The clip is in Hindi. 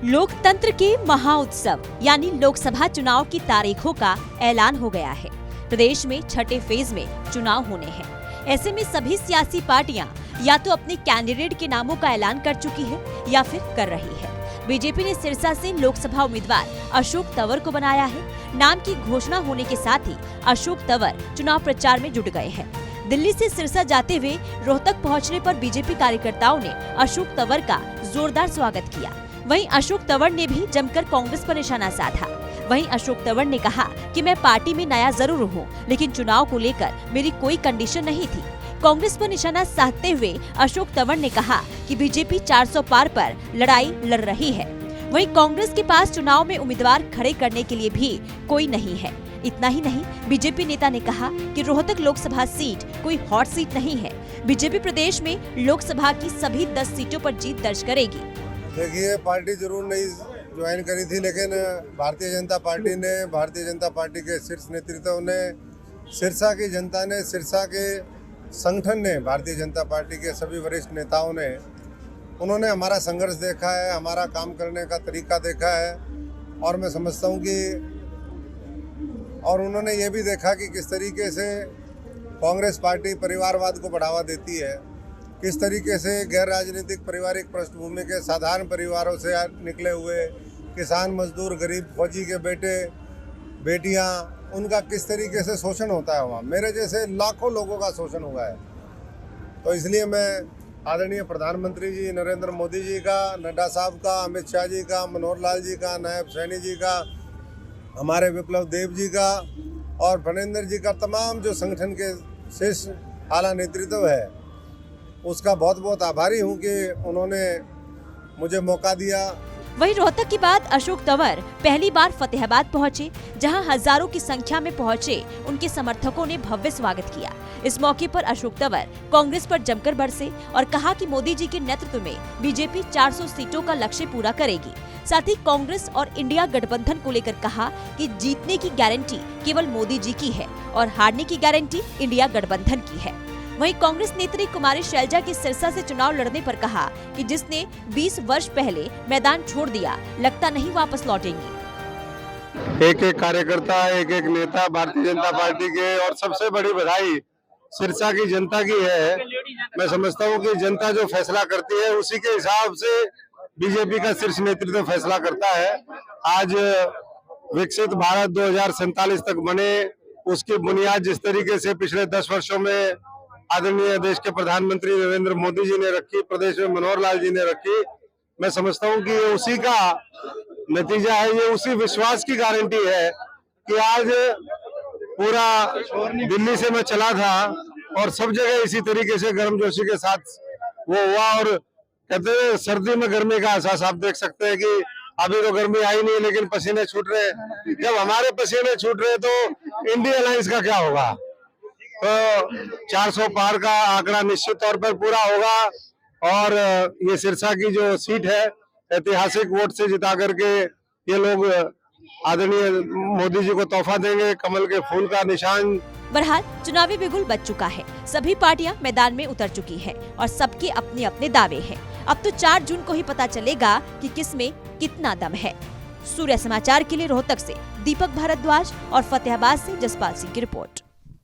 लोकतंत्र के महाउत्सव यानी लोकसभा चुनाव की तारीखों का ऐलान हो गया है। प्रदेश में छठे फेज में चुनाव होने हैं। ऐसे में सभी सियासी पार्टियां या तो अपने कैंडिडेट के नामों का ऐलान कर चुकी है या फिर कर रही है। बीजेपी ने सिरसा से लोकसभा उम्मीदवार अशोक तंवर को बनाया है। नाम की घोषणा होने के साथ ही अशोक तंवर चुनाव प्रचार में जुट गए हैं। दिल्ली से सिरसा जाते हुए रोहतक पहुंचने पर बीजेपी कार्यकर्ताओं ने अशोक तंवर का जोरदार स्वागत किया। वहीं अशोक तंवर ने भी जमकर कांग्रेस पर निशाना साधा। वहीं अशोक तंवर ने कहा कि मैं पार्टी में नया जरूर हूं, लेकिन चुनाव को लेकर मेरी कोई कंडीशन नहीं थी। कांग्रेस पर निशाना साधते हुए अशोक तंवर ने कहा कि बीजेपी 400 पार पर लड़ाई लड़ रही है। वहीं कांग्रेस के पास चुनाव में उम्मीदवार खड़े करने के लिए भी कोई नहीं है। इतना ही नहीं, बीजेपी नेता ने कहा कि रोहतक लोकसभा सीट कोई हॉट सीट नहीं है। बीजेपी प्रदेश में लोकसभा की सभी 10 सीटों पर जीत दर्ज करेगी। देखिए, पार्टी जरूर नहीं ज्वाइन करी थी, लेकिन भारतीय जनता पार्टी ने, भारतीय जनता पार्टी के शीर्ष नेतृत्व ने, सिरसा की जनता ने, सिरसा के संगठन ने, भारतीय जनता पार्टी के सभी वरिष्ठ नेताओं ने, उन्होंने हमारा संघर्ष देखा है, हमारा काम करने का तरीका देखा है। और मैं समझता हूँ कि और उन्होंने ये भी देखा कि किस तरीके से कांग्रेस पार्टी परिवारवाद को बढ़ावा देती है, किस तरीके से गैर राजनीतिक पारिवारिक पृष्ठभूमि के साधारण परिवारों से निकले हुए किसान, मजदूर, गरीब फौजी के बेटे बेटियां, उनका किस तरीके से शोषण होता है। वहाँ मेरे जैसे लाखों लोगों का शोषण हुआ है। तो इसलिए मैं आदरणीय प्रधानमंत्री जी नरेंद्र मोदी जी का, नड्डा साहब का, अमित शाह जी का, मनोहर लाल जी का, नायब सैनी जी का, हमारे विप्लव देव जी का और फणेंद्र जी का, तमाम जो संगठन के शीर्ष आला नेतृत्व है, उसका बहुत बहुत आभारी हूं कि उन्होंने मुझे मौका दिया। वहीं रोहतक के बाद अशोक तंवर पहली बार फतेहाबाद पहुंचे, जहां हजारों की संख्या में पहुंचे उनके समर्थकों ने भव्य स्वागत किया। इस मौके पर अशोक तंवर कांग्रेस पर जमकर बरसे और कहा कि मोदी जी के नेतृत्व में बीजेपी 400 सीटों का लक्ष्य पूरा करेगी। साथ ही कांग्रेस और इंडिया गठबंधन को लेकर कहा कि जीतने की गारंटी केवल मोदी जी की है और हारने की गारंटी इंडिया गठबंधन की है। वहीं कांग्रेस नेत्री कुमारी शैलजा की सिरसा से चुनाव लड़ने पर कहा कि जिसने 20 वर्ष पहले मैदान छोड़ दिया, लगता नहीं वापस लौटेंगे। एक एक कार्यकर्ता, एक एक नेता भारतीय जनता पार्टी के, और सबसे बड़ी बधाई सिरसा की जनता की है। मैं समझता हूं कि जनता जो फैसला करती है उसी के हिसाब से बीजेपी का शीर्ष नेतृत्व फैसला करता है। आज विकसित भारत 2047 तक बने, उसकी बुनियाद जिस तरीके से पिछले 10 वर्षों में आदरणीय देश के प्रधानमंत्री नरेंद्र मोदी जी ने रखी, प्रदेश में मनोहर लाल जी ने रखी, मैं समझता हूं कि ये उसी का नतीजा है। ये उसी विश्वास की गारंटी है कि आज पूरा दिल्ली से मैं चला था और सब जगह इसी तरीके से गर्मजोशी के साथ वो हुआ। और कहते हैं सर्दी में गर्मी का एहसास आप देख सकते हैं कि अभी तो गर्मी आई नहीं, लेकिन पसीने छूट रहे हैं। जब हमारे पसीने छूट रहे तो इंडिया अलायंस का क्या होगा। तो 400 पार का आंकड़ा निश्चित तौर पर पूरा होगा और ये सिरसा की जो सीट है ऐतिहासिक वोट से जिता करके ये लोग आदरणीय मोदी जी को तोहफा देंगे, कमल के फूल का निशान। बहरहाल चुनावी बिगुल बज चुका है। सभी पार्टियां मैदान में उतर चुकी हैं और सबके अपने अपने दावे हैं। अब तो 4 जून को ही पता चलेगा कि किसमें कितना दम है। सूर्य समाचार के लिए रोहतक से दीपक भारद्वाज और फतेहाबाद से जसपाल सिंह की रिपोर्ट।